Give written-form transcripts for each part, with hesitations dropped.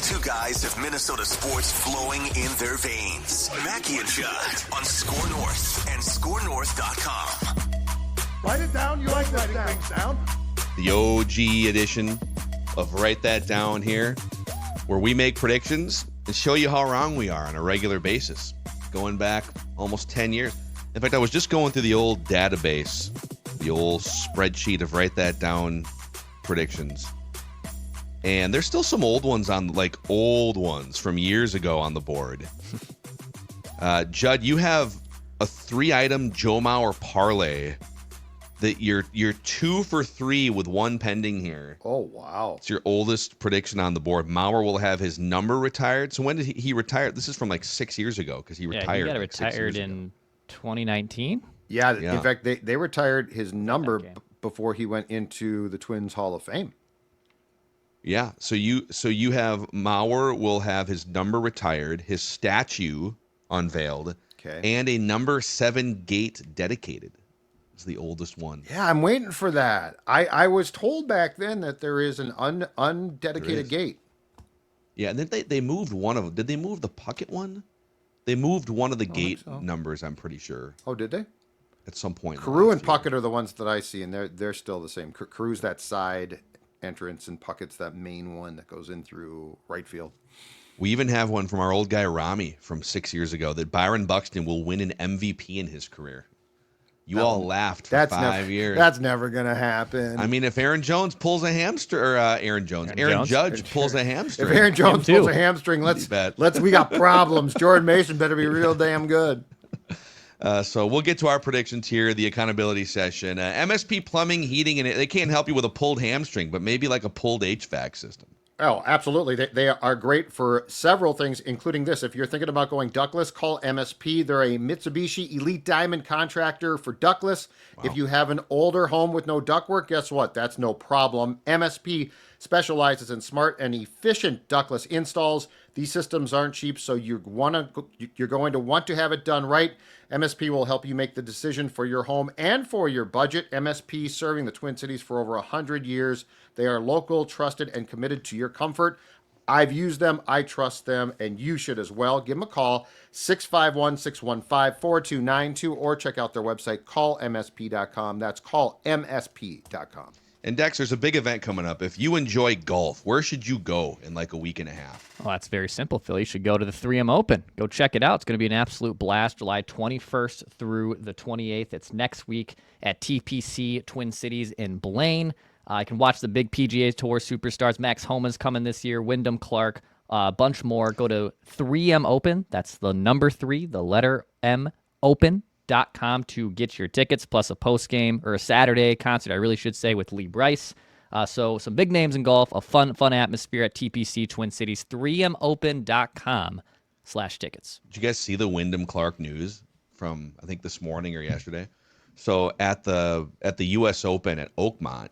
Two guys have Minnesota sports flowing in their veins. Mackey and Judd on Score North and ScoreNorth.com. Write it down. You like writing things down? The OG edition of Write That Down here, where we make predictions and show you how wrong we are on a regular basis, going back almost 10 years. In fact, I was just going through the old database, the old spreadsheet of Write That Down predictions. And there's still some old ones from years ago on the board. Judd, you have a 3-item Joe Mauer parlay that you're 2 for 3 with one pending here. Oh, wow. It's your oldest prediction on the board. Mauer will have his number retired. So when did he retire? This is from like 6 years ago because he retired. He got retired in 2019. Yeah, in fact, they retired his number before he went into the Twins Hall of Fame. Yeah, so you have Mauer will have his number retired, his statue unveiled, and a number 7 gate dedicated. It's the oldest one. Yeah, I'm waiting for that. I was told back then that there is an undedicated gate. Yeah, and then they moved one of them. Did they move the Puckett one? They moved one of the gate numbers, I'm pretty sure. Oh, did they? At some point. Carew and Puckett are the ones that I see, and they're still the same. Carew's that side entrance, and Puckett's that main one that goes in through right field. We even have one from our old guy Rami from 6 years ago that Byron Buxton will win an MVP in his career. You all laughed for 5 years. That's never going to happen. I mean, if Aaron Jones pulls a hamstring, or Aaron Judge pulls a hamstring. If Aaron Jones pulls a hamstring, we got problems. Jordan Mason better be real damn good. So we'll get to our predictions here, the accountability session. MSP Plumbing, Heating, and they can't help you with a pulled hamstring, but maybe like a pulled HVAC system. Oh, absolutely. They are great for several things, including this. If you're thinking about going ductless, call MSP. They're a Mitsubishi Elite Diamond contractor for ductless. Wow. If you have an older home with no ductwork, guess what? That's no problem. MSP specializes in smart and efficient ductless installs. These systems aren't cheap, so you're going to want to have it done right. MSP will help you make the decision for your home and for your budget. MSP serving the Twin Cities for over 100 years. They are local, trusted, and committed to your comfort. I've used them. I trust them, and you should as well. Give them a call, 651-615-4292, or check out their website, callmsp.com. That's callmsp.com. And Dex, there's a big event coming up. If you enjoy golf, where should you go in like a week and a half? Well, that's very simple, Phil. You should go to the 3M Open. Go check it out. It's going to be an absolute blast, July 21st through the 28th. It's next week at TPC Twin Cities in Blaine. You can watch the big PGA Tour superstars. Max Homa's coming this year, Wyndham Clark, a bunch more. Go to 3M Open. That's the number 3, the letter M, Open.com to get your tickets, plus a post-game or a Saturday concert, I really should say, with Lee Bryce. So some big names in golf, a fun atmosphere at TPC Twin Cities, 3mopen.com/tickets. Did you guys see the Wyndham Clark news from, I think, this morning or yesterday? So at the U.S. Open at Oakmont,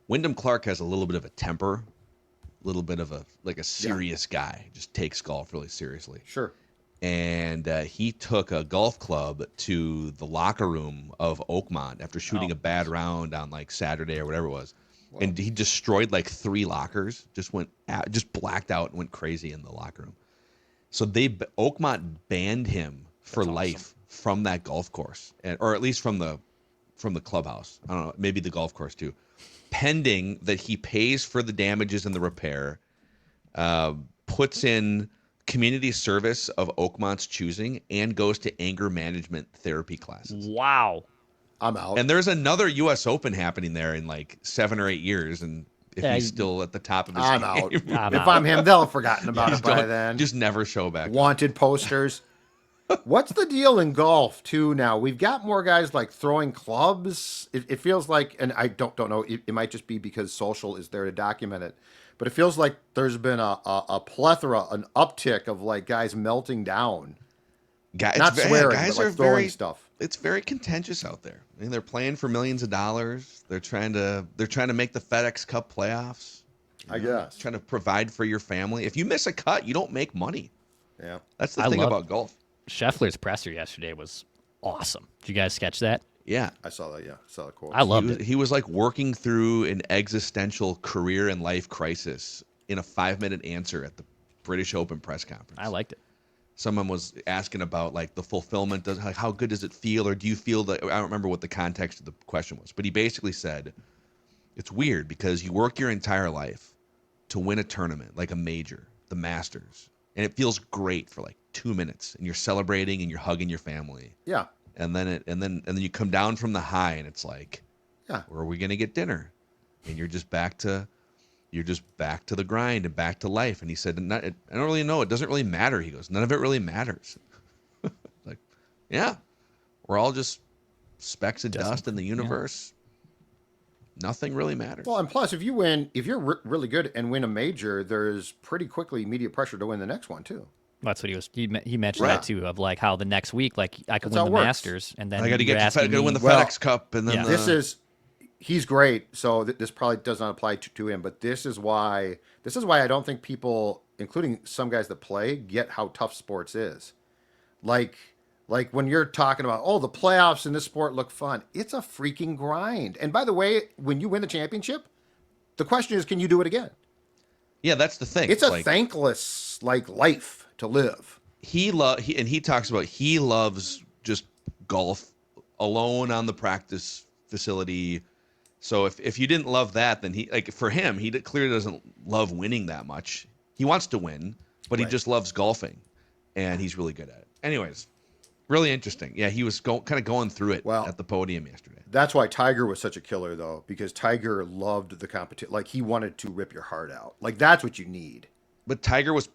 Wyndham Clark has a little bit of a temper, a little bit of a serious guy, just takes golf really seriously. Sure. And he took a golf club to the locker room of Oakmont after shooting a bad round on like Saturday or whatever it was. Wow. And he destroyed like 3 lockers, just blacked out and went crazy in the locker room. So Oakmont banned him for life from that golf course, or at least from the clubhouse. I don't know, maybe the golf course too, pending that he pays for the damages and the repair, puts in community service of Oakmont's choosing, and goes to anger management therapy classes. Wow. I'm out. And there's another U.S. Open happening there in like 7 or 8 years, and if he's still at the top of his game. Out. If I'm him, they'll have forgotten about it by then. Just never show back. Wanted posters. What's the deal in golf, too, now? We've got more guys, like, throwing clubs. It feels like, and I don't know, it might just be because social is there to document it, but it feels like there's been a plethora, an uptick of, like, guys melting down. Not swearing, guys but, like, throwing stuff. It's very contentious out there. I mean, they're playing for millions of dollars. They're trying to make the FedEx Cup playoffs. I guess. Trying to provide for your family. If you miss a cut, you don't make money. Yeah. That's the thing about golf. Scheffler's presser yesterday was awesome. Did you guys catch that? Yeah. I saw that, yeah. I saw the quote. I loved it. He was like working through an existential career and life crisis in a 5-minute answer British Open press conference. I liked it. Someone was asking about like the fulfillment, like how good does it feel, or do you feel that? I don't remember what the context of the question was, but he basically said it's weird because you work your entire life to win a tournament like a major, the Masters, and it feels great for like 2 minutes, and you're celebrating and you're hugging your family. Yeah. And then you come down from the high, and it's like, Yeah. where are we gonna get dinner? And you're just back to the grind and back to life. And he said, I don't really know. It doesn't really matter. He goes, none of it really matters. Like, yeah, we're all just specks of dust in the universe. Yeah. Nothing really matters. Well, and plus, if you're really good and win a major, there's pretty quickly immediate pressure to win the next one too. That's what he mentioned that too, of like how the next week, like I could win the Masters, and then I got to win the Well, FedEx Cup, and then he's great. So this probably does not apply to him, but this is why I don't think people, including some guys that play, get how tough sports is. Like when you're talking about, the playoffs in this sport look fun. It's a freaking grind. And by the way, when you win the championship, the question is, can you do it again? Yeah, that's the thing. It's a thankless life to live. He talks about he loves just golf alone on the practice facility. So if you didn't love that, then for him, he clearly doesn't love winning that much. He wants to win, but he just loves golfing, and he's really good at it. Anyways, really interesting. Yeah, he was kind of going through it at the podium yesterday. That's why Tiger was such a killer, though, because Tiger loved the competition. Like, he wanted to rip your heart out. Like, that's what you need. But Tiger was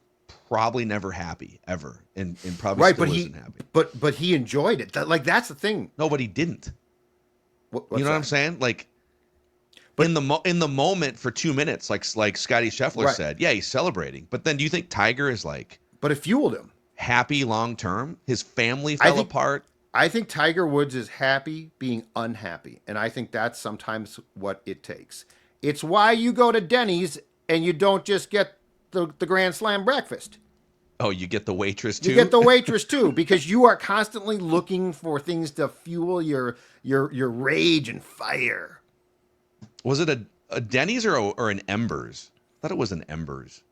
probably never happy ever, and probably still isn't happy. But he enjoyed it. That's the thing. No, but he didn't. What's you know what I'm saying? Like, in the moment for 2 minutes, like Scotty Scheffler said, yeah, he's celebrating. But then, do you think Tiger is like? But it fueled him. Happy long term. His family fell apart. I think Tiger Woods is happy being unhappy, and I think that's sometimes what it takes. It's why you go to Denny's and you don't just get the Grand Slam breakfast. Oh, you get the waitress too? You get the waitress too, because you are constantly looking for things to fuel your rage and fire. Was it a Denny's or an Embers? I thought it was an Embers.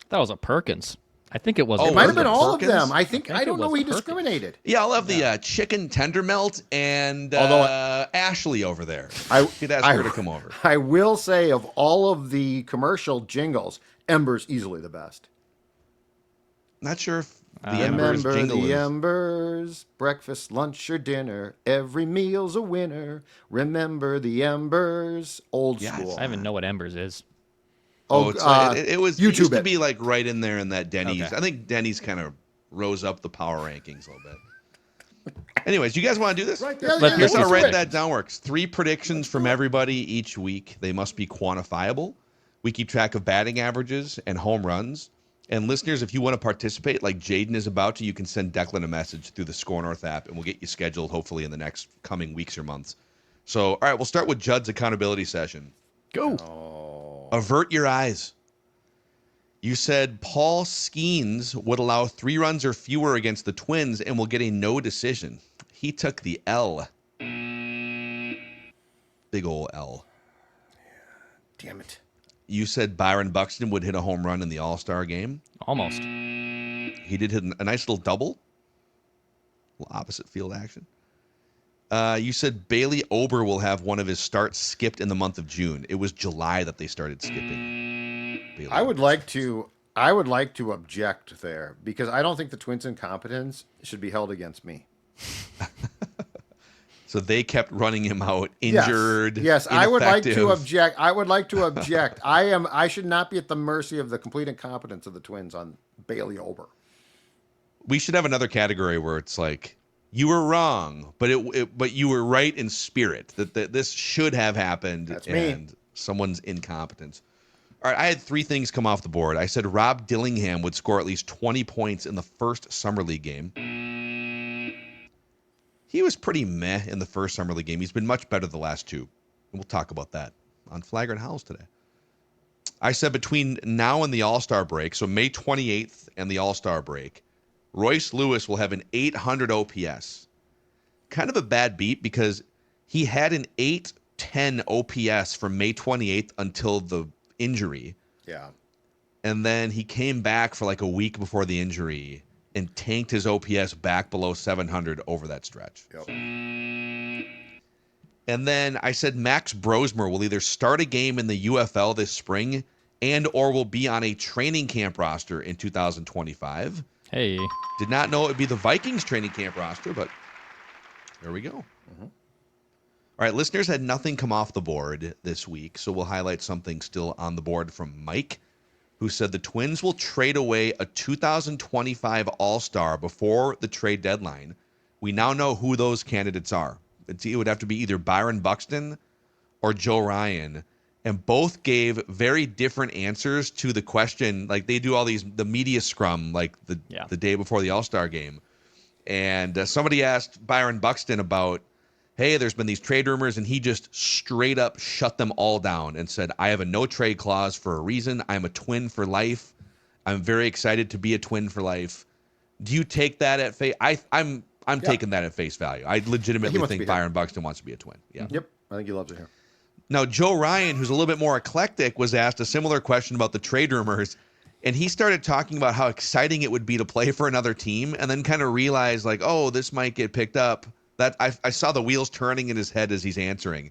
That was a Perkins. I think it was. It might have been all Perkins? of them. I don't know. He discriminated. Yeah, I'll have the chicken tender melt and Ashley over there. Could ask her to come over. I will say, of all of the commercial jingles, Embers easily the best. Not sure if the Embers jingle Remember the is. Embers, breakfast, lunch, or dinner. Every meal's a winner. Remember the Embers, old school. I even know what Embers is. It was. YouTube It used to be like right in there in that Denny's. Okay. I think Denny's kind of rose up the power rankings a little bit. Anyways, you guys want to do this? Right, Here's how to write quick. that down works. 3 predictions from everybody each week. They must be quantifiable. We keep track of batting averages and home runs. And listeners, if you want to participate like Jaden is about to, you can send Declan a message through the Score North app, and we'll get you scheduled hopefully in the next coming weeks or months. So, all right, we'll start with Judd's accountability session. Go. Avert your eyes. You said Paul Skeens would allow 3 runs or fewer against the Twins and will get a no decision. He took the L. Big ol' L. Damn it. You said Byron Buxton would hit a home run in the All-Star game. Almost. He did hit a nice little double. Little opposite field action. You said Bailey Ober will have one of his starts skipped in the month of June. It was July that they started skipping. Bailey I would Ober's like to object there, because I don't think the Twins' incompetence should be held against me. So they kept running him out, injured. Yes, I would like to ineffective. object. I should not be at the mercy of the complete incompetence of the Twins on Bailey Ober. We should have another category where it's like, you were wrong, but you were right in spirit. That this should have happened. That's and me. Someone's incompetence. All right, I had 3 things come off the board. I said Rob Dillingham would score at least 20 points in the first Summer League game. He was pretty meh in the first Summer League game. He's been much better the last 2. And we'll talk about that on Flagrant Howls today. I said between now and the All-Star break, so May 28th and the All-Star break, Royce Lewis will have an 800 OPS. Kind of a bad beat because he had an 810 OPS from May 28th until the injury. Yeah. and then he came back for like a week before the injury and tanked his OPS back below 700 over that stretch. Yep. And then I said Max Brosmer will either start a game in the UFL this spring and or will be on a training camp roster in 2025. Hey. Did not know it would be the Vikings training camp roster, but there we go. Mm-hmm. All right, listeners had nothing come off the board this week, so we'll highlight something still on the board from Mike, who said the Twins will trade away a 2025 All-Star before the trade deadline. We now know who those candidates are. It would have to be either Byron Buxton or Joe Ryan, and both gave very different answers to the question. Like they do all the media scrum like the day before the All-Star game. And somebody asked Byron Buxton about, hey, there's been these trade rumors, and he just straight up shut them all down and said, I have a no trade clause for a reason. I'm a Twin for life. I'm very excited to be a Twin for life. Do you take that at face? I'm taking that at face value. I legitimately think Byron Buxton wants to be a Twin. Yeah. Yep. I think he loves it here. Now, Joe Ryan, who's a little bit more eclectic, was asked a similar question about the trade rumors, and he started talking about how exciting it would be to play for another team, and then kind of realized, like, oh, this might get picked up. That I saw the wheels turning in his head as he's answering.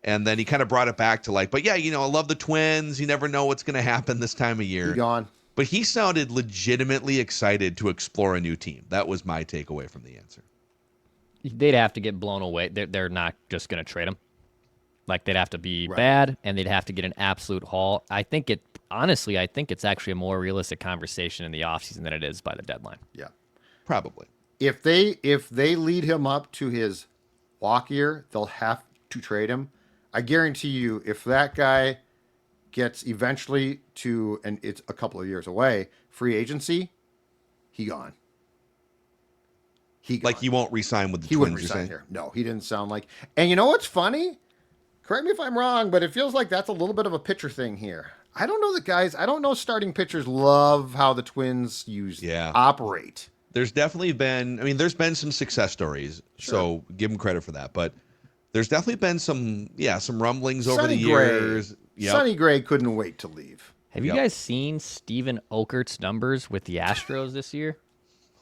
And then he kind of brought it back to like, but yeah, I love the Twins. You never know what's going to happen this time of year. He gone. But he sounded legitimately excited to explore a new team. That was my takeaway from the answer. They'd have to get blown away. They're not just going to trade him. Like, they'd have to be bad, and they'd have to get an absolute haul. I think it's actually a more realistic conversation in the offseason than it is by the deadline. Yeah. Probably. If they lead him up to his walk year, they'll have to trade him. I guarantee you, if that guy gets eventually to, and it's a couple of years away, free agency, he gone. Like he won't re-sign with the Twins. He wouldn't re-sign here. No, he didn't sound like. And you know what's funny? Correct me if I'm wrong, but it feels like that's a little bit of a pitcher thing here. I don't know starting pitchers love how the Twins operate. There's definitely been, there's been some success stories, so give them credit for that. But there's definitely been some rumblings over the years. Yep. Sonny Gray couldn't wait to leave. Have you guys seen Steven Okert's numbers with the Astros this year?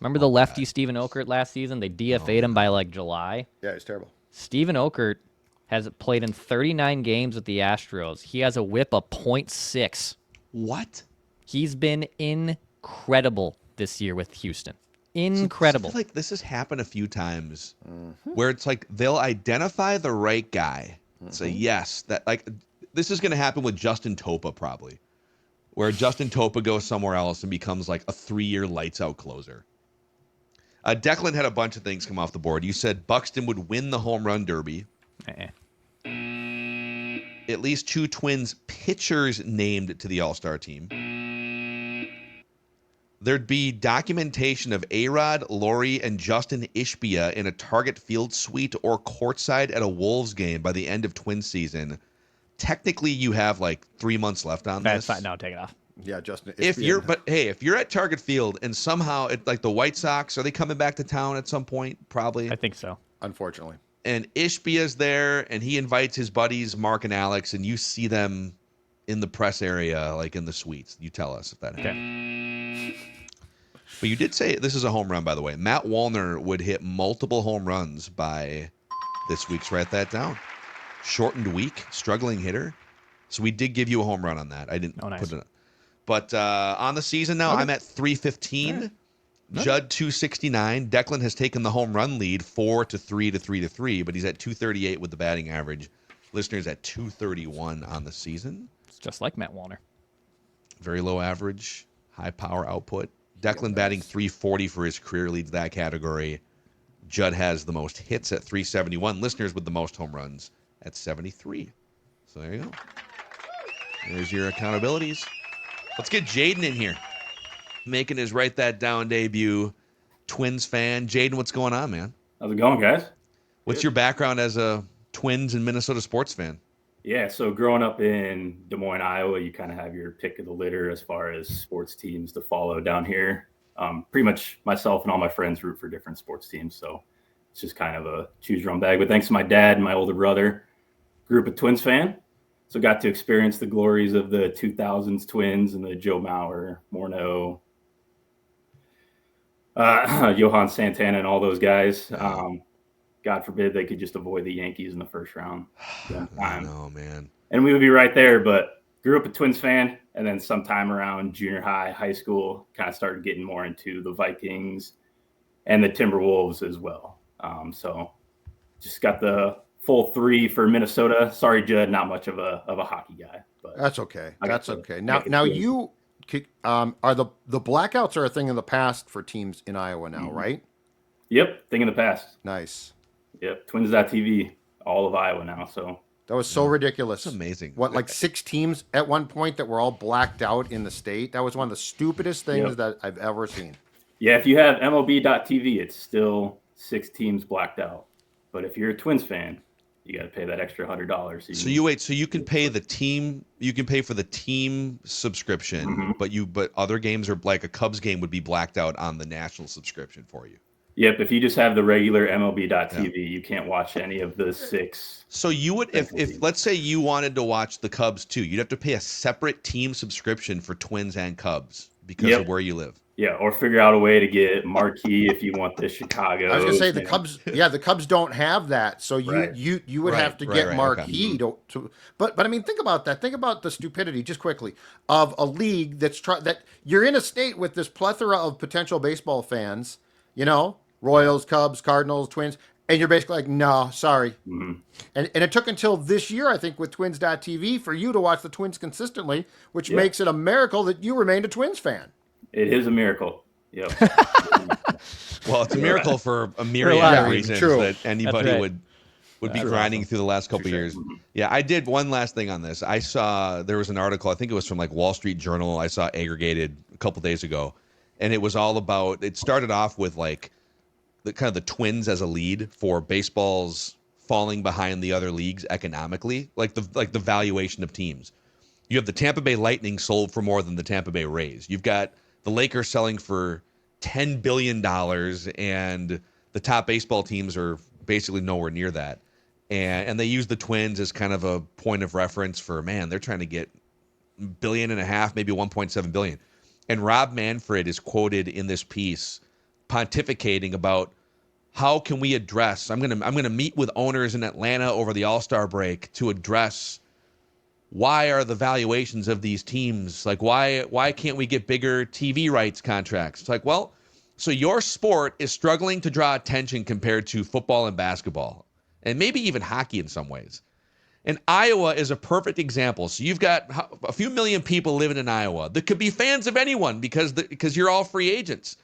Remember the lefty Steven Okert last season? They DFA'd him by like July. Yeah, it's terrible. Steven Okert has played in 39 games with the Astros. He has a whip of .6. What? He's been incredible this year with Houston. Incredible. I feel like this has happened a few times where it's like they'll identify the right guy. Say, yes, that like this is going to happen with Justin Topa probably, where Justin Topa goes somewhere else and becomes like a 3-year lights out closer. Declan had a bunch of things come off the board. You said Buxton would win the home run derby. At least 2 Twins pitchers named to the All-Star team. There'd be documentation of A-Rod, Laurie, and Justin Ishbia in a Target Field suite or courtside at a Wolves game by the end of Twins season. Technically, you have like 3 months left on this. That's fine. No, take it off. Yeah, Justin Ishbia. If you're at Target Field and somehow like the White Sox, are they coming back to town at some point? Probably. I think so. Unfortunately. And Ishbia's there, and he invites his buddies Mark and Alex, and you see them in the press area, like in the suites. You tell us if that happens. But you did say this is a home run, by the way. Matt Wallner would hit multiple home runs by this week's. Write that down. Shortened week, struggling hitter. So we did give you a home run on that. I didn't put it. But on the season now, I'm at 315. Right. Judd 269. Declan has taken the home run lead 4-3 to 3-3, but he's at 238 with the batting average. Listeners at 231 on the season. It's just like Matt Wallner. Very low average, high power output. Declan batting 340 for his career leads that category. Judd has the most hits at 371. Listeners with the most home runs at 73. So there you go. There's your accountabilities. Let's get Jaden in here. Making his Write That Down debut. Twins fan. Jaden, what's going on, man? How's it going, guys? What's your background as a Twins and Minnesota sports fan? Yeah, so growing up in Des Moines, Iowa, you kind of have your pick of the litter as far as sports teams to follow down here. Pretty much myself and all my friends root for different sports teams, so it's just kind of a choose your own bag. But thanks to my dad and my older brother, grew up a Twins fan. So got to experience the glories of the 2000s Twins and the Joe Mauer, Morneau, Johan Santana, and all those guys. God forbid they could just avoid the Yankees in the first round. I know, man. And we would be right there, but grew up a Twins fan, and then sometime around junior high, high school, kind of started getting more into the Vikings and the Timberwolves as well. So just got the full 3 for Minnesota. Sorry, Judd, not much of a hockey guy, but that's okay. That's okay. Now you are the blackouts are a thing in the past for teams in Iowa now, right? Yep, thing in the past. Nice. Yep, Twins.tv, all of Iowa now. So that was so ridiculous. It's amazing. What, like 6 teams at one point that were all blacked out in the state? That was one of the stupidest things that I've ever seen. Yeah, if you have MLB.tv, it's still 6 teams blacked out. But if you're a Twins fan, you got to pay that extra $100. So you can pay the team. You can pay for the team subscription, but other games are like a Cubs game would be blacked out on the national subscription for you. Yep, if you just have the regular MLB.tv, you can't watch any of the 6. So you would, if let's say you wanted to watch the Cubs too, you'd have to pay a separate team subscription for Twins and Cubs because of where you live. Yeah, or figure out a way to get Marquee if you want the Chicago. I was gonna say the Cubs. Yeah, the Cubs don't have that, so you would have to get Marquee to. But I mean, think about that. Think about the stupidity, just quickly, of a league that you're in a state with this plethora of potential baseball fans. You know. Royals, Cubs, Cardinals, Twins, and you're basically like, no, sorry. And it took until this year, I think, with Twins.tv for you to watch the Twins consistently, which makes it a miracle that you remained a Twins fan. It is a miracle. Yep. Well, it's a miracle for a myriad of reasons that anybody would be grinding through the last couple of years. Yeah, I did one last thing on this. I saw there was an article, I think it was from like Wall Street Journal, I saw aggregated a couple days ago, and it was all about, it started off with like, the kind of the Twins as a lead for baseball's falling behind the other leagues economically, like the valuation of teams. You have the Tampa Bay Lightning sold for more than the Tampa Bay Rays. You've got the Lakers selling for $10 billion, and the top baseball teams are basically nowhere near that. And they use the Twins as kind of a point of reference for, man, they're trying to get $1.5 billion, maybe $1.7 billion. And Rob Manfred is quoted in this piece pontificating about how can we address, I'm gonna meet with owners in Atlanta over the All-Star break to address why are the valuations of these teams, like why can't we get bigger TV rights contracts? It's like, well, so your sport is struggling to draw attention compared to football and basketball and maybe even hockey in some ways. And Iowa is a perfect example. So you've got a few million people living in Iowa that could be fans of anyone because you're all free agents.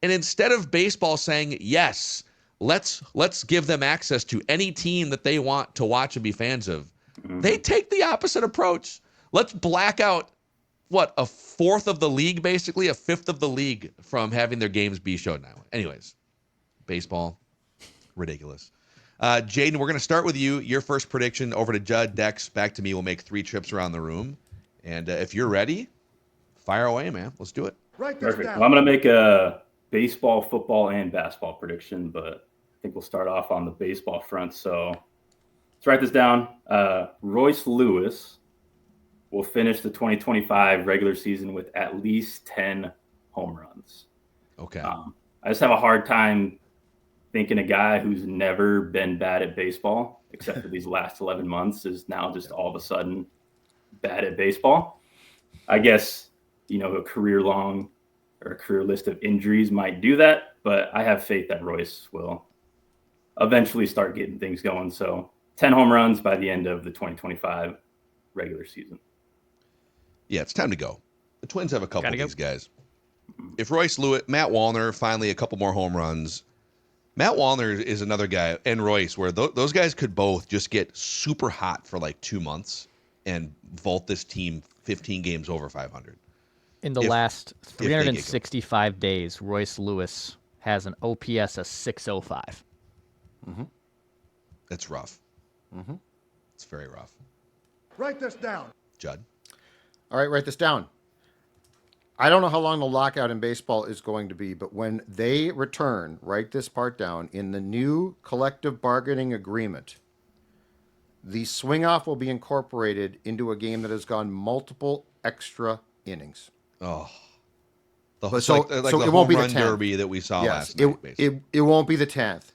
And instead of baseball saying, yes, let's give them access to any team that they want to watch and be fans of, they take the opposite approach. Let's black out, a fourth of the league, basically, a fifth of the league from having their games be shown now. Anyways, baseball, ridiculous. Jaden, we're going to start with you. Your first prediction over to Judd, Dex, back to me. We'll make 3 trips around the room. And if you're ready, fire away, man. Let's do it. Perfect. Well, I'm going to make a baseball, football, and basketball prediction, but I think we'll start off on the baseball front. So let's write this down. Royce Lewis will finish the 2025 regular season with at least 10 home runs. Okay. I just have a hard time thinking a guy who's never been bad at baseball, except for these last 11 months, is now just all of a sudden bad at baseball. I guess, a career-long or a career list of injuries might do that, but I have faith that Royce will eventually start getting things going. So 10 home runs by the end of the 2025 regular season. Yeah, it's time to go. The Twins have a couple of these guys. If Royce Lewis, Matt Wallner, finally a couple more home runs. Matt Wallner is another guy, and Royce, where those guys could both just get super hot for like 2 months and vault this team 15 games over 500. In the last 365 days, Royce Lewis has an OPS of 605. That's rough. It's very rough. Write this down. Judd? All right, write this down. I don't know how long the lockout in baseball is going to be, but when they return, write this part down, in the new collective bargaining agreement, the swing off will be incorporated into a game that has gone multiple extra innings. Oh, So like it the won't be home the run 10th. derby that we saw Yes, last night. Basically. it won't be the 10th,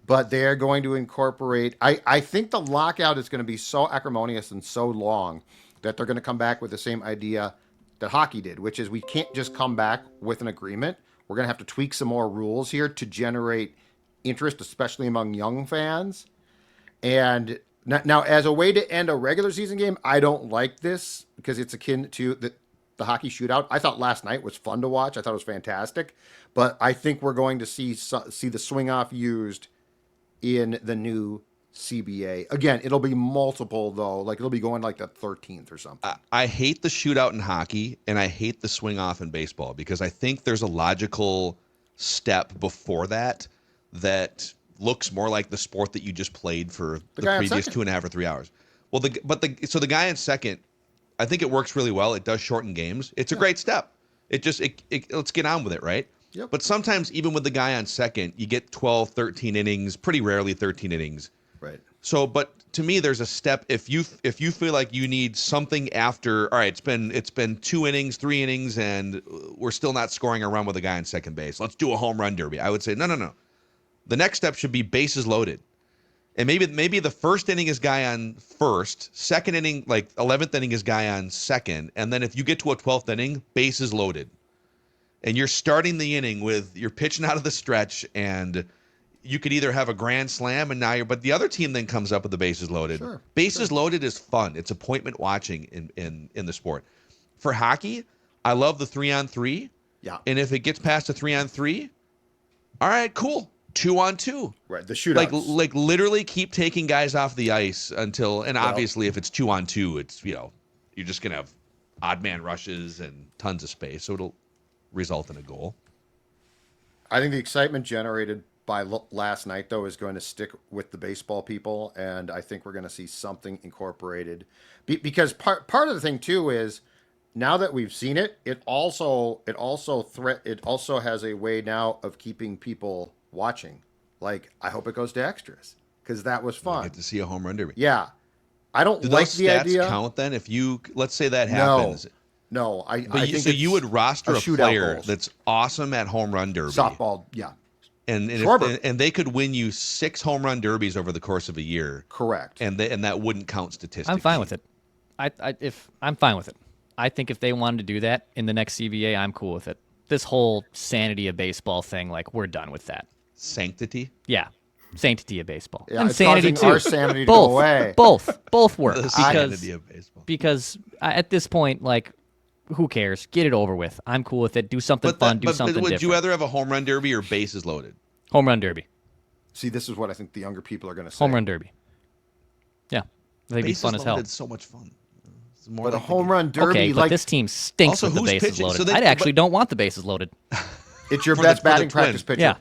but they're going to incorporate. I think the lockout is going to be so acrimonious and so long that they're going to come back with the same idea that hockey did, which is we can't just come back with an agreement. We're going to have to tweak some more rules here to generate interest, especially among young fans. And now, as a way to end a regular season game, I don't like this because it's akin to the hockey shootout. I thought last night was fun to watch. I thought it was fantastic. But I think we're going to see the swing off used in the new CBA. Again, it'll be multiple, though. Like, it'll be going like the 13th or something. I hate the shootout in hockey, and I hate the swing off in baseball because I think there's a logical step before that looks more like the sport that you just played for the previous 2.5 or 3 hours. Well, so the guy in second, I think it works really well. It does shorten games. It's a great step. Let's get on with it, right? Yep. But sometimes even with the guy on second, you get 12, 13 innings, pretty rarely 13 innings. Right. So, but to me, there's a step. If you feel like you need something after, all right, it's been 2 innings, 3 innings, and we're still not scoring a run with a guy on second base. Let's do a home run derby. I would say no. The next step should be bases loaded. And maybe the first inning is guy on first, second inning, like 11th inning is guy on second, and then if you get to a 12th inning, bases loaded. And you're starting the inning you're pitching out of the stretch, and you could either have a grand slam but the other team then comes up with the bases loaded. Sure, bases loaded is fun. It's appointment watching in the sport. For hockey, I love the 3-on-3. Yeah. And if it gets past a 3-on-3, all right, cool. 2-on-2. Right. The shootouts. Like literally keep taking guys off the ice until, and obviously if it's 2-on-2, it's, you're just going to have odd man rushes and tons of space. So it'll result in a goal. I think the excitement generated by last night, though, is going to stick with the baseball people. And I think we're going to see something incorporated because part of the thing too is now that we've seen it, it also has a way now of keeping people watching. Like, I hope it goes to extras because that was fun. You get to see a home run derby. Yeah. I don't Do like those the stats idea. count then? If let's say that happens. No, I think so you would roster a shootout player goals. that's awesome at home run derby. Softball, yeah. And they could win you 6 home run derbies over the course of a year. Correct. And that wouldn't count statistically. I'm fine with it. I'm fine with it. I think if they wanted to do that in the next CBA, I'm cool with it. This whole sanity of baseball thing, like, we're done with that. Sanctity? Yeah. Sanctity of baseball. Yeah, and it's sanity causing too. our sanity to both, go away. Both work. The sanity of baseball. Because at this point, like, who cares? Get it over with. I'm cool with it. Do something fun. Do something would different. you rather have a home run derby or bases loaded? Home run derby. See, this is what I think the younger people are going to say. Home run derby. Yeah. I think it'd be Bases fun as hell. loaded is so much fun. It's more But a like home run derby, Okay, but like this team stinks Also, with the who's bases pitching? loaded. So I actually don't want the bases loaded. it's your for best the batting Twins. practice pitcher. Yeah.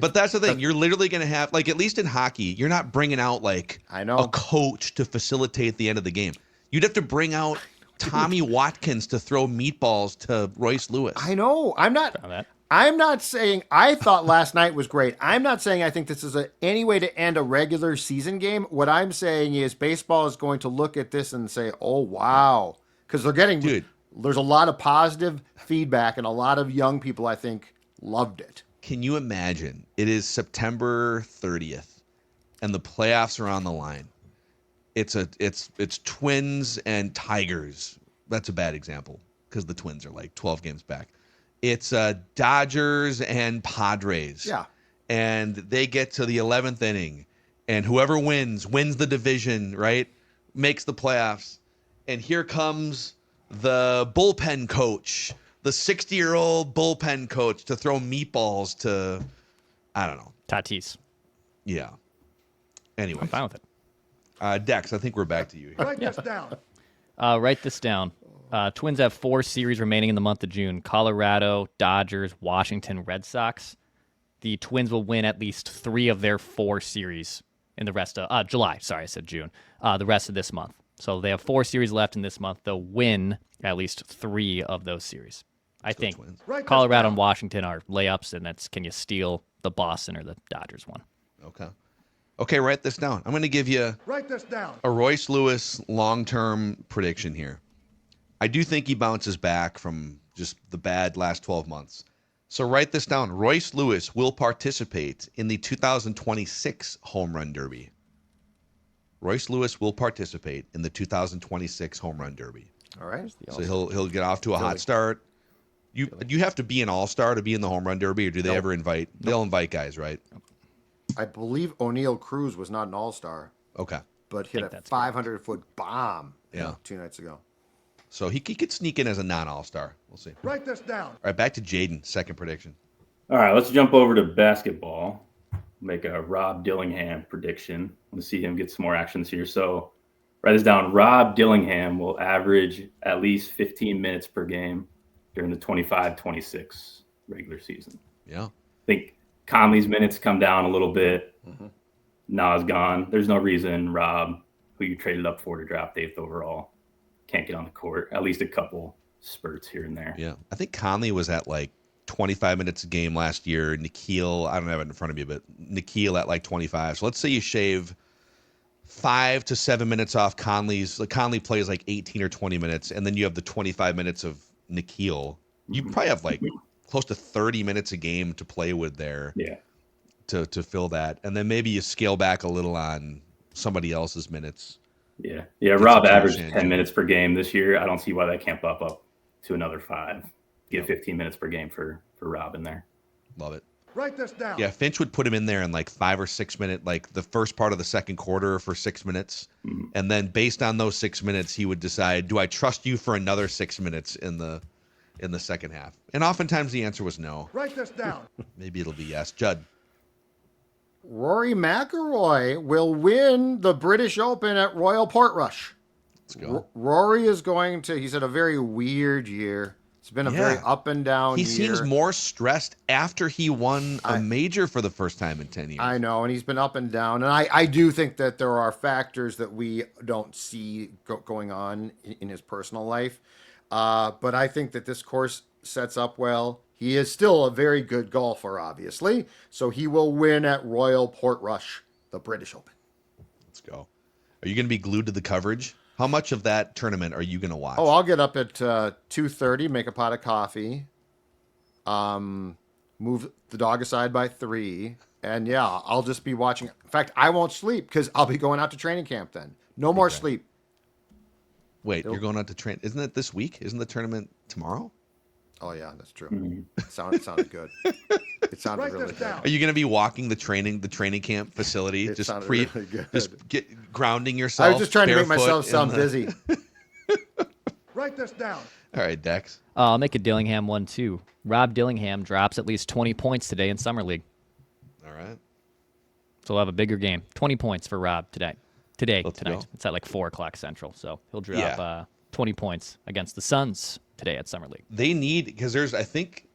But that's the thing. You're literally going to have, like, at least in hockey, you're not bringing out, like, I know. a coach to facilitate the end of the game. You'd have to bring out Tommy Watkins to throw meatballs to Royce Lewis. I know. I'm not saying I thought last night was great. I'm not saying I think this is any way to end a regular season game. What I'm saying is baseball is going to look at this and say, "Oh, wow." Because there's a lot of positive feedback and a lot of young people, I think, loved it. Can you imagine? It is September 30th, and the playoffs are on the line. It's Twins and Tigers. That's a bad example because the Twins are like 12 games back. It's Dodgers and Padres. Yeah. And they get to the 11th inning, and whoever wins the division, right? Makes the playoffs. And here comes the bullpen coach, the 60-year-old bullpen coach to throw meatballs to, I don't know. Tatis. Yeah. Anyway. I'm fine with it. Dex, I think we're back to you here. Write this down. Write this down. Twins have 4 series remaining in the month of June. Colorado, Dodgers, Washington, Red Sox. The Twins will win at least 3 of their 4 series in the rest of July. Sorry, I said June. The rest of this month. So they have 4 series left in this month. They'll win at least 3 of those series. I think Twins. Write this Colorado down. and Washington are layups, and that's can you steal the Boston or the Dodgers one? Okay. Okay, write this down. I'm going to give you Write this down. a Royce Lewis long-term prediction here. I do think he bounces back from just the bad last 12 months. So write this down. Royce Lewis will participate in the 2026 Home Run Derby. Royce Lewis will participate in the 2026 Home Run Derby. All right. So he'll get off to a hot start. You have to be an all-star to be in the Home Run Derby, or do they ever invite? They'll invite guys, right? I believe O'Neal Cruz was not an all-star, Okay. but hit a 500-foot bomb 2 nights ago. So he could sneak in as a non-all-star. We'll see. Write this down. All right, back to Jaden. Second prediction. All right, let's jump over to basketball. Make a Rob Dillingham prediction. Let's see him get some more actions here. So write this down. Rob Dillingham will average at least 15 minutes per game during the 25-26 regular season. Yeah. I think Conley's minutes come down a little bit. Mm-hmm. Na's gone. There's no reason Rob, who you traded up for to draft 8th overall, can't get on the court. At least a couple spurts here and there. Yeah. I think Conley was at like 25 minutes a game last year. Nikhil, I don't have it in front of me, but Nikhil at like 25. So let's say you shave 5 to 7 minutes off Conley's. Like Conley plays like 18 or 20 minutes, and then you have the 25 minutes of Nikhil. You probably have like close to 30 minutes a game to play with there. Yeah. To fill that, and then maybe you scale back a little on somebody else's minutes. Yeah. Rob averaged 10 minutes per game this year. I don't see why that can't bump up to another 5. Get 15 minutes per game for Rob in there. Love it. Write this down. Yeah, Finch would put him in there in like 5 or 6 minute, like the first part of the second quarter for 6 minutes, and then based on those 6 minutes, he would decide, do I trust you for another 6 minutes in the second half? And oftentimes the answer was no. Write this down. Maybe it'll be yes. Judd. Rory McIlroy will win the British Open at Royal Portrush. Let's go. Rory is going to, he's had a very weird year. It's been a very up and down year. He seems more stressed after he won a major for the first time in 10 years. I know, and he's been up and down. And I do think that there are factors that we don't see going on in his personal life. But I think that this course sets up well. He is still a very good golfer, obviously. So he will win at Royal Portrush, the British Open. Let's go. Are you going to be glued to the coverage? How much of that tournament are you going to watch? Oh, I'll get up at 2:30, make a pot of coffee, move the dog aside by 3, and yeah, I'll just be watching. In fact, I won't sleep because I'll be going out to training camp then. No more sleep. Wait, you're going out to train? Isn't it this week? Isn't the tournament tomorrow? Oh yeah, that's true. It sounded good. It sounded really good. Are you going to be walking the training camp facility? It just really good. Just grounding yourself. I was just trying to make barefoot myself sound busy. Write this down. All right, Dex. I'll make a Dillingham one too. Rob Dillingham drops at least 20 points today in Summer League. All right. So we'll have a bigger game. 20 points for Rob tonight. Tonight. Go. It's at like 4 o'clock Central. So he'll drop 20 points against the Suns today at Summer League. They need, because there's, I think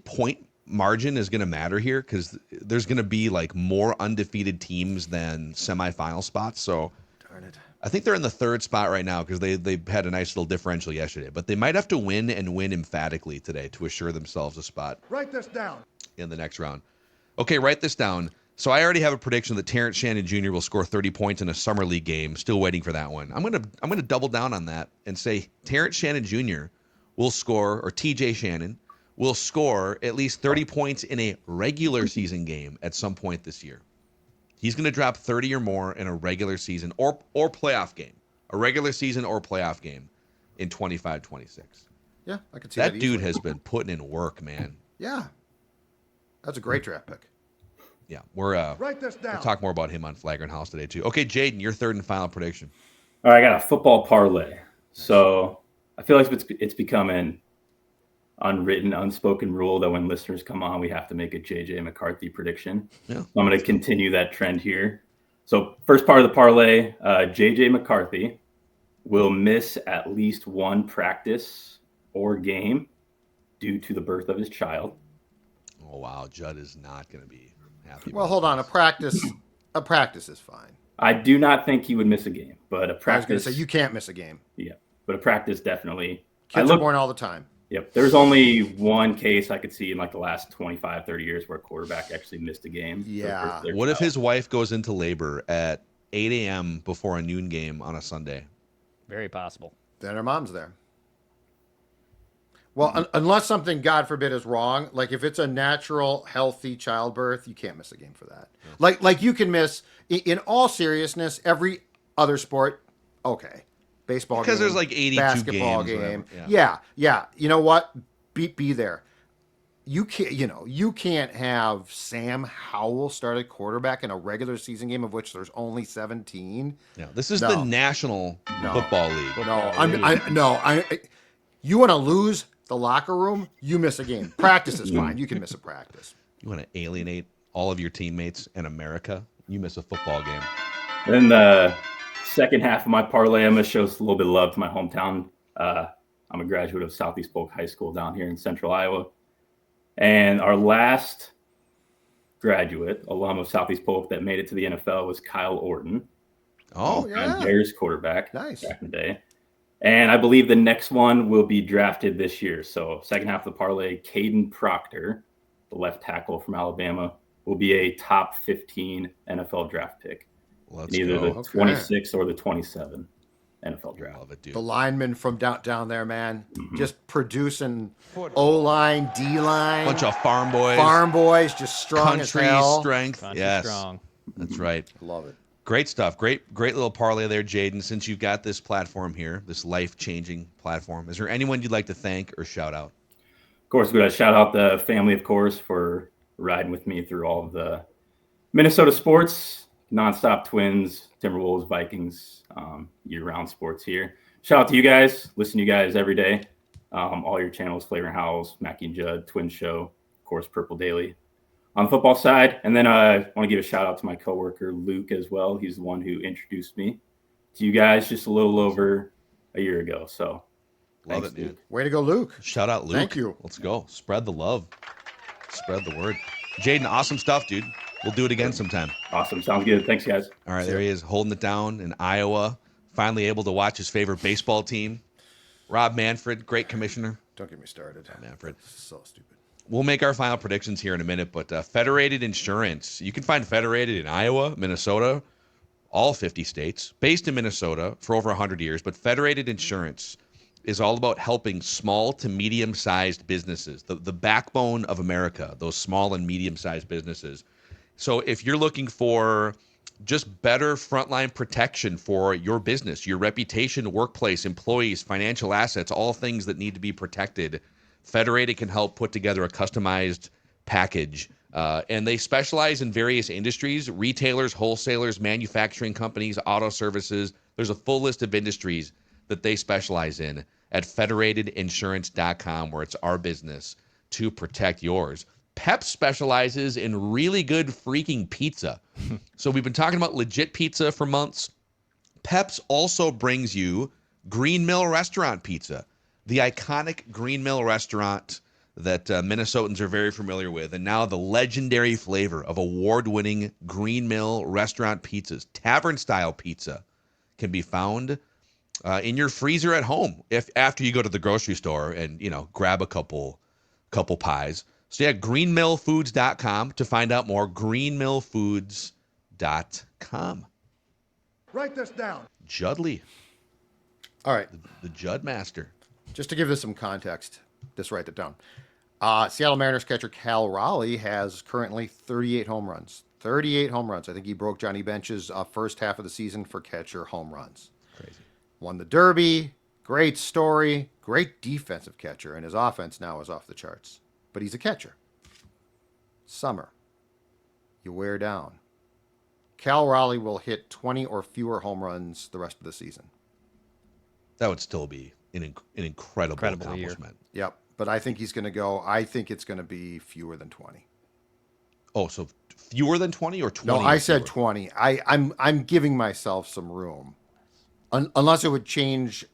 point margin is going to matter here, because there's going to be like more undefeated teams than semifinal spots. So Darn it. I think they're in the 3rd spot right now because they had a nice little differential yesterday, but they might have to win and win emphatically today to assure themselves a spot Write this down. in the next round. Okay, write this down. So I already have a prediction that Terrence Shannon Jr. will score 30 points in a Summer League game. Still waiting for that one. I'm gonna double down on that and say Terrence Shannon Jr. will score, or TJ Shannon will score at least 30 points in a regular season game at some point this year. He's going to drop 30 or more in a regular season or playoff game, a regular season or playoff game in 25-26. Yeah, I can see that. That dude has been putting in work, man. Yeah, that's a great draft pick. Yeah, we'll Write this down. talk more about him on Flagrant House today too. Okay, Jaden, your third and final prediction. All right, I got a football parlay. So I feel like it's become an unwritten, unspoken rule that when listeners come on, we have to make a JJ McCarthy prediction. Yeah. So I'm going to continue that trend here. So first part of the parlay, JJ McCarthy will miss at least one practice or game due to the birth of his child. Oh wow, Judd is not going to be happy. Well, hold on. A practice is fine. I do not think he would miss a game, but a I was going practice. to say you can't miss a game. Yeah, but a practice definitely. Kids are born all the time. Yep. There's only one case I could see in like the last 25, 30 years where a quarterback actually missed a game. Yeah. What if his wife goes into labor at 8 a.m. before a noon game on a Sunday? Very possible. Then her mom's there. Well, unless something, God forbid, is wrong. Like if it's a natural, healthy childbirth, you can't miss a game for that. Yeah. Like you can miss, in all seriousness, every other sport, okay. Baseball because game, there's like 82 basketball games, game. Yeah. You know what? Be there. You can't have Sam Howell start at quarterback in a regular season game of which there's only 17. Yeah, this is the National Football League. You want to lose the locker room? You miss a game. Practice is fine. You can miss a practice. You want to alienate all of your teammates in America? You miss a football game. Then the second half of my parlay, I'm going to show a little bit of love to my hometown. I'm a graduate of Southeast Polk High School down here in central Iowa. And our last graduate, alum of Southeast Polk that made it to the NFL was Kyle Orton. Oh, yeah. Bears quarterback. Nice. Back in the day. And I believe the next one will be drafted this year. So second half of the parlay, Caden Proctor, the left tackle from Alabama, will be a top 15 NFL draft pick. Either the 26 or the 27 NFL draft. Love it, dude. The lineman from down there, man, just producing O-line, D-line. Bunch of farm boys. Just strong country as hell. Strength. Country yes, strong. That's right. Love it. Great stuff. Great little parlay there, Jaden. Since you've got this platform here, this life-changing platform, is there anyone you'd like to thank or shout out? Of course, we got to shout out the family, of course, for riding with me through all of the Minnesota sports. Nonstop Twins, Timberwolves, Vikings, year-round sports here. Shout out to you guys. Listen to you guys every day. All your channels, Flavor and Howls, Mackey and Judd, Twin Show, of course, Purple Daily. On the football side, and then I want to give a shout-out to my coworker, Luke, as well. He's the one who introduced me to you guys just a little over a year ago. So, Love thanks, it, dude. Luke. Way to go, Luke. Shout out, Luke. Thank you. Let's go. Spread the love. Spread the word. Jaden, awesome stuff, dude. We'll do it again sometime. Awesome. Sounds good. Thanks, guys. All right, there he is, holding it down in Iowa. Finally able to watch his favorite baseball team. Rob Manfred, great commissioner. Don't get me started. Manfred. This is so stupid. We'll make our final predictions here in a minute, but Federated Insurance. You can find Federated in Iowa, Minnesota, all 50 states, based in Minnesota for over 100 years. But Federated Insurance is all about helping small to medium-sized businesses, the backbone of America, those small and medium-sized businesses. So if you're looking for just better frontline protection for your business, your reputation, workplace, employees, financial assets, all things that need to be protected, Federated can help put together a customized package. And they specialize in various industries, retailers, wholesalers, manufacturing companies, auto services. There's a full list of industries that they specialize in at federatedinsurance.com, where it's our business to protect yours. Pep specializes in really good freaking pizza. So we've been talking about legit pizza for months. Pep's also brings you Green Mill Restaurant Pizza, the iconic Green Mill restaurant that Minnesotans are very familiar with, and now the legendary flavor of award-winning Green Mill Restaurant pizzas. Tavern-style pizza can be found in your freezer at home if after you go to the grocery store and, grab a couple pies. So yeah, greenmillfoods.com to find out more. greenmillfoods.com. Write this down. Judley. All right. The Judd Master. Just to give this some context, just write it down. Seattle Mariners catcher Cal Raleigh has currently 38 home runs. 38 home runs. I think he broke Johnny Bench's first half of the season for catcher home runs. Crazy. Won the Derby. Great story. Great defensive catcher. And his offense now is off the charts. But he's a catcher. Summer. You wear down. Cal Raleigh will hit 20 or fewer home runs the rest of the season. That would still be an incredible accomplishment. Yep. But I think he's going to go. I think it's going to be fewer than 20. Oh, so fewer than 20 or 20? No, I said 20. I'm giving myself some room. Unless it would change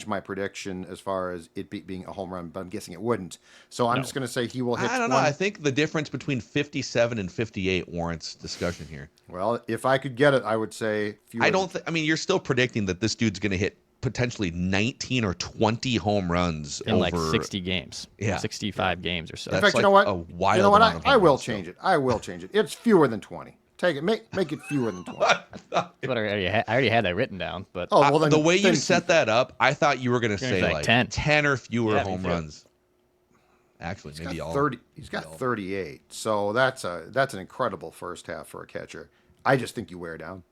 my prediction as far as it being a home run, but I'm guessing it wouldn't. So I'm just going to say he will hit 20. I don't know. I think the difference between 57 and 58 warrants discussion here. Well, if I could get it, I would say fewer. You're still predicting that this dude's going to hit potentially 19 or 20 home runs in over like 60 games. Yeah. 65 games or so. In That's fact, like you know what? a wild You know what? amount of I home will runs change still. it. I will change it. It's fewer than 20. Take it. Make it fewer than 20. That's what I already had that written down, but Oh, well, then, The way you then set keep it. that up, I thought you were going to You're gonna say say like 10. 10 or fewer Yeah, me home too. runs. Actually, He's maybe got all 30. He's got 38. So that's an incredible first half for a catcher. I just think you wear down.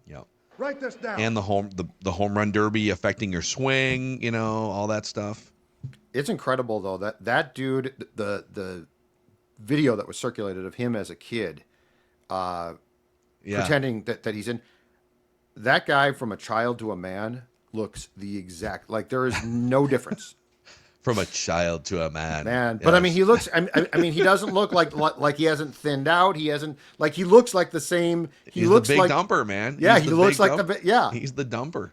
Yeah. Write this down. And the home run derby affecting your swing, all that stuff. It's incredible though that dude, the video that was circulated of him as a kid, pretending that he's in, that guy from a child to a man looks the exact, like there is no difference. From a child to a man. But I mean, Yes. he looks. I mean, he doesn't look like he hasn't thinned out. He hasn't he looks like the same. He's looks the big like dumper, man. Yeah, He's he the looks big like dump- He's the dumper.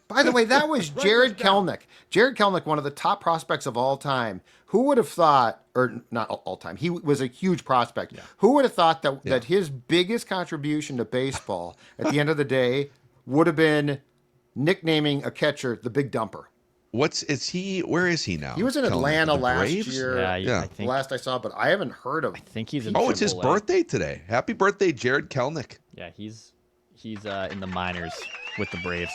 By the way, that was Jared Kelnick. Jared Kelnick, one of the top prospects of all time. Who would have thought, or not all time, he was a huge prospect. Yeah. Who would have thought that his biggest contribution to baseball at the end of the day would have been nicknaming a catcher the Big Dumper? Where is he now? He was in Kelnick? Atlanta The last Braves? year. Yeah. I The think last I saw, but I haven't heard of. I think he's in. Oh, it's his AAA. birthday today. Happy birthday, Jared Kelnick. Yeah, he's in the minors with the Braves.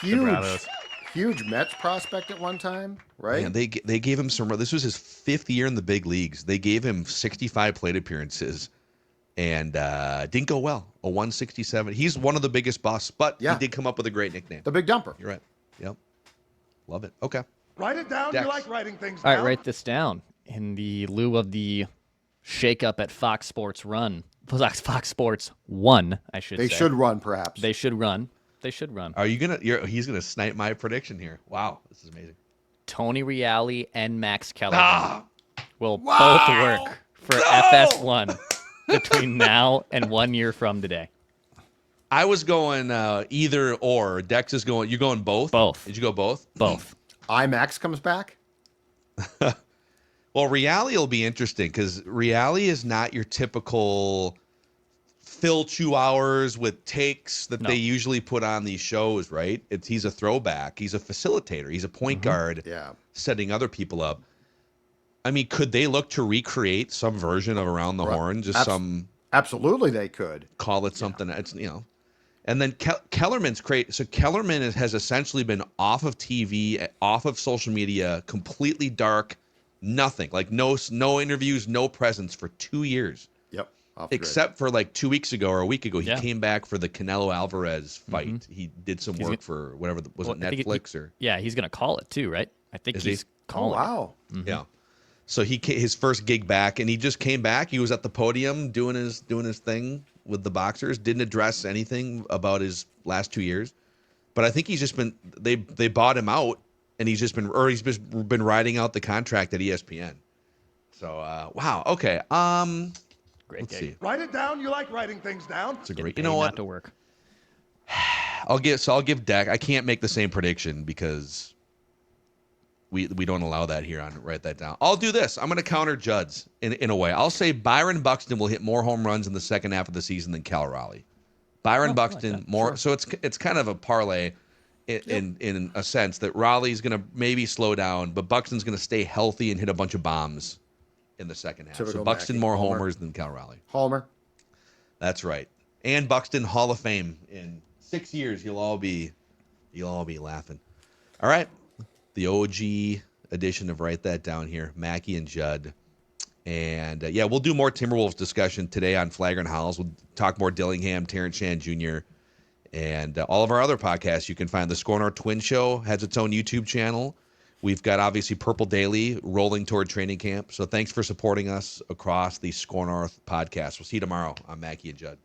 The Bravos. Huge Mets prospect at one time, right? Man, they gave him some. This was his 5th year in the big leagues. They gave him 65 plate appearances, and didn't go well. A 167. He's one of the biggest busts, but he did come up with a great nickname. The Big Dumper. You're right. Yep. Love it. Okay. Write it down. Dex. You like writing things All down. right, write this down. In the lieu of the shakeup at Fox Sports Fox Sports 1, I should say. They should run, perhaps. They should run. They should run. Are you gonna? He's gonna snipe my prediction here. Wow, this is amazing. Tony Reale and Max Kellerman will both work for FS1 between now and 1 year from today. I was going either or. Dex is going. You going both? Both. Did you go both? Both. IMAX comes back. Well, Reale will be interesting because Reale is not your typical Phil 2 hours with takes that they usually put on these shows, right? He's a throwback. He's a facilitator. He's a point guard setting other people up. I mean, could they look to recreate some version of Around the Horn? Just Absolutely, they could. Call it something. It's, And then Kellerman's great. So Kellerman has essentially been off of TV, off of social media, completely dark, nothing. Like no interviews, no presence for 2 years. Yep. Except for like 2 weeks ago or a week ago, he came back for the Canelo Alvarez fight. Mm-hmm. He did some work for whatever, was it Netflix or? Yeah, he's going to call it too, right? I think he's calling. Oh, wow. Mm-hmm. Yeah. So his first gig back, and he just came back. He was at the podium doing his thing with the boxers. Didn't address anything about his last 2 years, but I think he's just been they bought him out, and he's just been riding out the contract at ESPN. So wow, okay. Great Let's gig. see. Write it down. You like writing things down. It's a great. Paid You know what? Not to work. I'll give Dak. I can't make the same prediction because we don't allow that here on Write That Down. I'll do this. I'm going to counter Judd's in a way. I'll say Byron Buxton will hit more home runs in the second half of the season than Cal Raleigh. Byron Buxton more. Sure. So it's kind of a parlay in a sense that Raleigh's going to maybe slow down, but Buxton's going to stay healthy and hit a bunch of bombs in the second half. Typical So Buxton Mackey. more Homer. homers than Cal Raleigh. Homer. That's right. And Buxton Hall of Fame in 6 years. You'll all be laughing. All right. The OG edition of Write That Down here, Mackey and Judd. And we'll do more Timberwolves discussion today on Flagrant Howls. We'll talk more Dillingham, Terrence Shan Jr., and all of our other podcasts. You can find the Score North Twin Show has its own YouTube channel. We've got obviously Purple Daily rolling toward training camp. So thanks for supporting us across the Score North podcast. We'll see you tomorrow on Mackey and Judd.